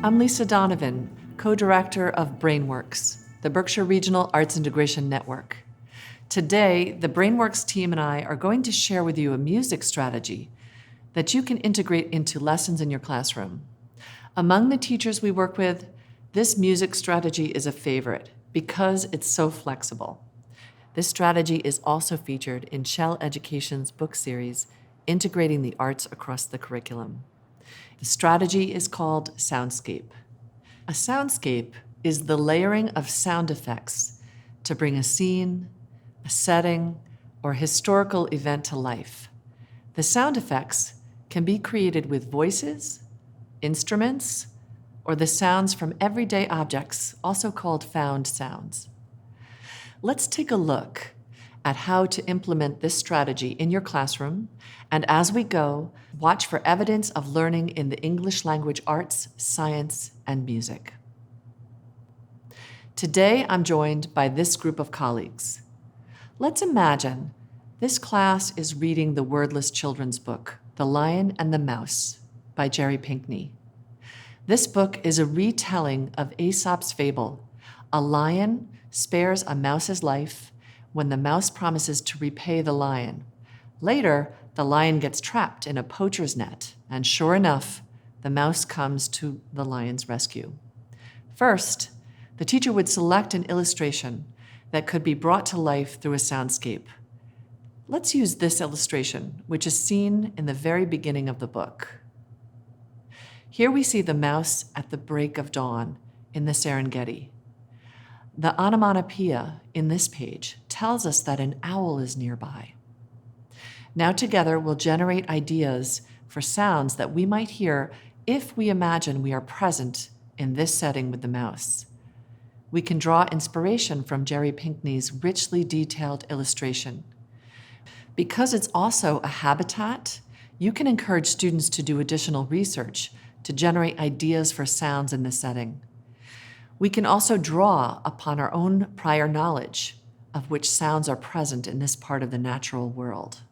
I'm Lisa Donovan, co-director of Brainworks, the Berkshire Regional Arts Integration Network. Today, the Brainworks team and I are going to share with you a music strategy that you can integrate into lessons in your classroom. Among the teachers we work with, this music strategy is a favorite because it's so flexible. This strategy is also featured in Shell Education's book series, Integrating the Arts Across the Curriculum. The strategy is called Soundscape. A soundscape is the layering of sound effects to bring a scene, a setting, or historical event to life. The sound effects can be created with voices, instruments, or the sounds from everyday objects, also called found sounds. Let's take a look at how to implement this strategy in your classroom, and as we go, watch for evidence of learning in the English language arts, science, and music. Today, I'm joined by this group of colleagues. Let's imagine this class is reading the wordless children's book, The Lion and the Mouse, by Jerry Pinkney. This book is a retelling of Aesop's fable. A lion spares a mouse's life when the mouse promises to repay the lion. Later, the lion gets trapped in a poacher's net, and sure enough, the mouse comes to the lion's rescue. First, the teacher would select an illustration that could be brought to life through a soundscape. Let's use this illustration, which is seen in the very beginning of the book. Here we see the mouse at the break of dawn in the Serengeti. The onomatopoeia in this page tells us that an owl is nearby. Now together we'll generate ideas for sounds that we might hear if we imagine we are present in this setting with the mouse. We can draw inspiration from Jerry Pinkney's richly detailed illustration. Because it's also a habitat, you can encourage students to do additional research to generate ideas for sounds in the setting. We can also draw upon our own prior knowledge of which sounds are present in this part of the natural world.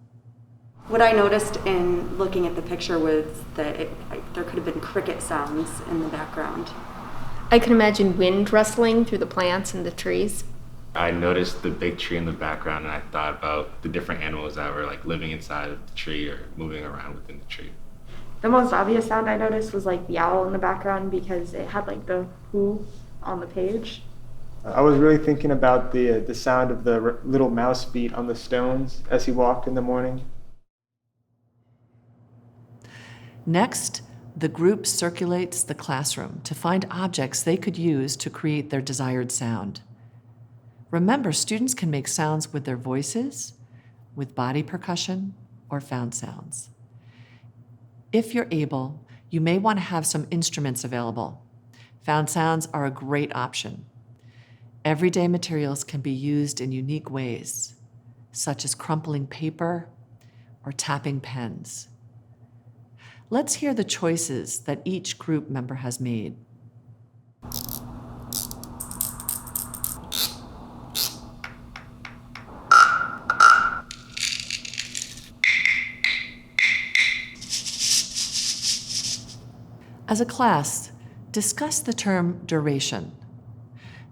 What I noticed in looking at the picture was that there could have been cricket sounds in the background. I could imagine wind rustling through the plants and the trees. I noticed the big tree in the background and I thought about the different animals that were living inside of the tree or moving around within the tree. The most obvious sound I noticed was the owl in the background because it had the who on the page. I was really thinking about the sound of the little mouse feet on the stones as he walked in the morning. Next, the group circulates the classroom to find objects they could use to create their desired sound. Remember, students can make sounds with their voices, with body percussion, or found sounds. If you're able, you may want to have some instruments available. Found sounds are a great option. Everyday materials can be used in unique ways, such as crumpling paper or tapping pens. Let's hear the choices that each group member has made. As a class, discuss the term duration.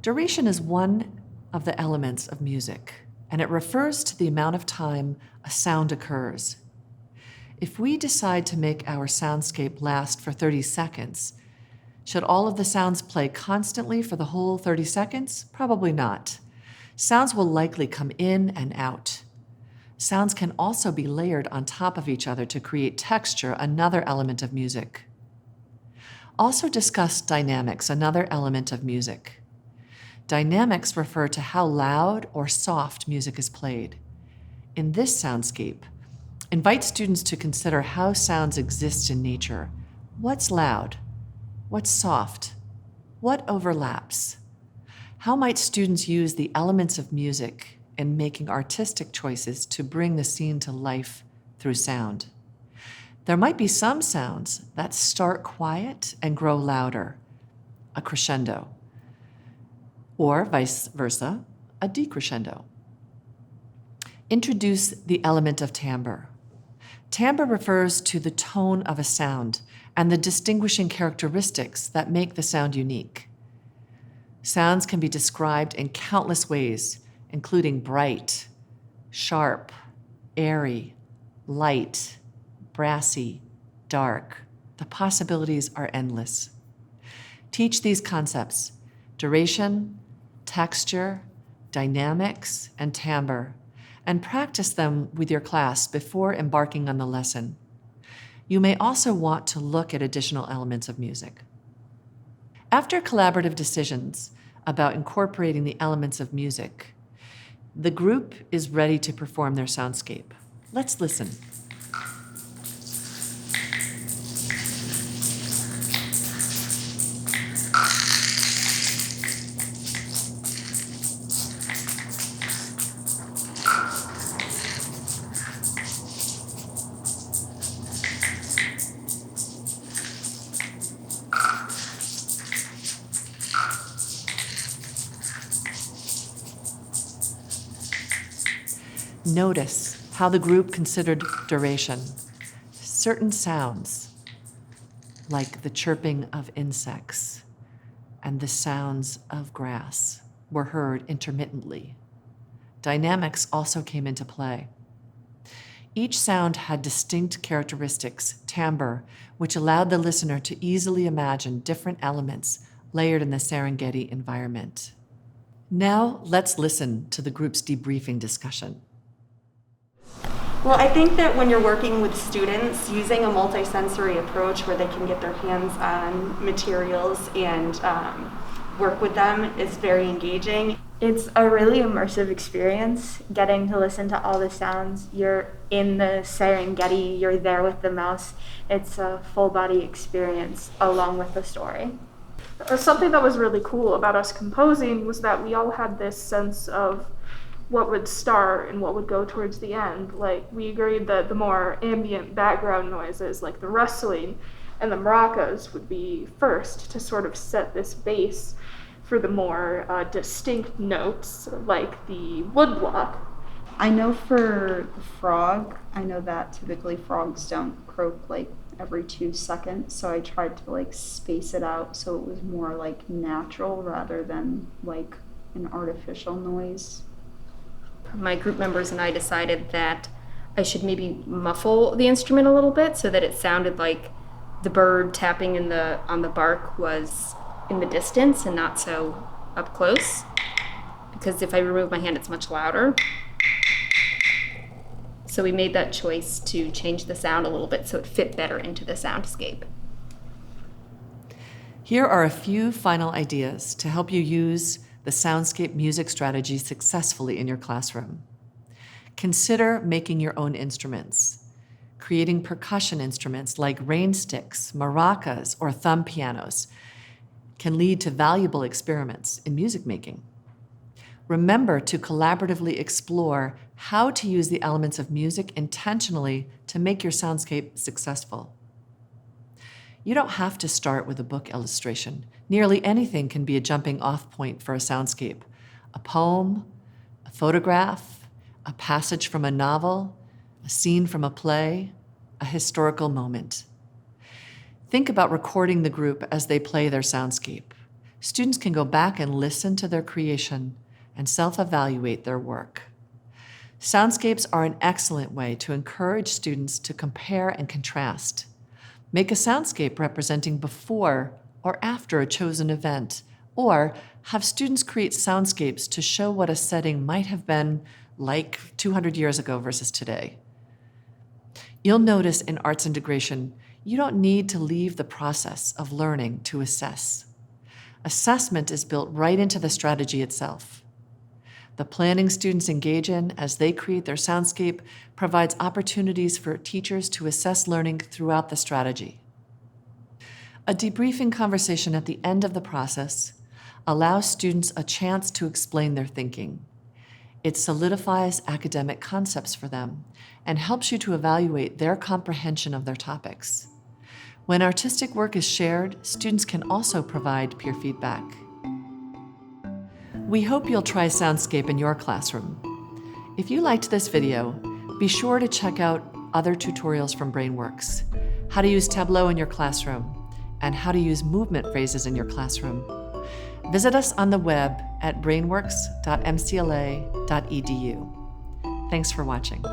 Duration is one of the elements of music, and it refers to the amount of time a sound occurs. If we decide to make our soundscape last for 30 seconds, should all of the sounds play constantly for the whole 30 seconds? Probably not. Sounds will likely come in and out. Sounds can also be layered on top of each other to create texture, another element of music. Also discuss dynamics, another element of music. Dynamics refer to how loud or soft music is played. In this soundscape, invite students to consider how sounds exist in nature. What's loud? What's soft? What overlaps? How might students use the elements of music in making artistic choices to bring the scene to life through sound? There might be some sounds that start quiet and grow louder, a crescendo, or vice versa, a decrescendo. Introduce the element of timbre. Timbre refers to the tone of a sound and the distinguishing characteristics that make the sound unique. Sounds can be described in countless ways, including bright, sharp, airy, light, brassy, dark. The possibilities are endless. Teach these concepts: duration, texture, dynamics, and timbre, and practice them with your class before embarking on the lesson. You may also want to look at additional elements of music. After collaborative decisions about incorporating the elements of music, the group is ready to perform their soundscape. Let's listen. Notice how the group considered duration. Certain sounds, like the chirping of insects and the sounds of grass, were heard intermittently. Dynamics also came into play. Each sound had distinct characteristics, timbre, which allowed the listener to easily imagine different elements layered in the Serengeti environment. Now let's listen to the group's debriefing discussion. Well, I think that when you're working with students, using a multisensory approach where they can get their hands on materials and work with them is very engaging. It's a really immersive experience, getting to listen to all the sounds. You're in the Serengeti, you're there with the mouse. It's a full body experience along with the story. Something that was really cool about us composing was that we all had this sense of what would start and what would go towards the end. Like, we agreed that the more ambient background noises, like the rustling and the maracas, would be first to sort of set this base for the more distinct notes, like the woodblock. I know for the frog, I know that typically frogs don't croak like every 2 seconds, so I tried to like space it out so it was more like natural rather than like an artificial noise. My group members and I decided that I should maybe muffle the instrument a little bit so that it sounded like the bird tapping on the bark was in the distance and not so up close. Because if I remove my hand, it's much louder. So we made that choice to change the sound a little bit so it fit better into the soundscape. Here are a few final ideas to help you use the soundscape music strategy successfully in your classroom. Consider making your own instruments. Creating percussion instruments like rain sticks, maracas, or thumb pianos can lead to valuable experiments in music making. Remember to collaboratively explore how to use the elements of music intentionally to make your soundscape successful. You don't have to start with a book illustration. Nearly anything can be a jumping off point for a soundscape. A poem, a photograph, a passage from a novel, a scene from a play, a historical moment. Think about recording the group as they play their soundscape. Students can go back and listen to their creation and self-evaluate their work. Soundscapes are an excellent way to encourage students to compare and contrast. Make a soundscape representing before or after a chosen event, or have students create soundscapes to show what a setting might have been like 200 years ago versus today. You'll notice in arts integration, you don't need to leave the process of learning to assess. Assessment is built right into the strategy itself. The planning students engage in as they create their soundscape provides opportunities for teachers to assess learning throughout the strategy. A debriefing conversation at the end of the process allows students a chance to explain their thinking. It solidifies academic concepts for them and helps you to evaluate their comprehension of their topics. When artistic work is shared, students can also provide peer feedback. We hope you'll try Soundscape in your classroom. If you liked this video, be sure to check out other tutorials from Brainworks. how to use Tableau in your classroom, and how to use movement phrases in your classroom. Visit us on the web at brainworks.mcla.edu. Thanks for watching.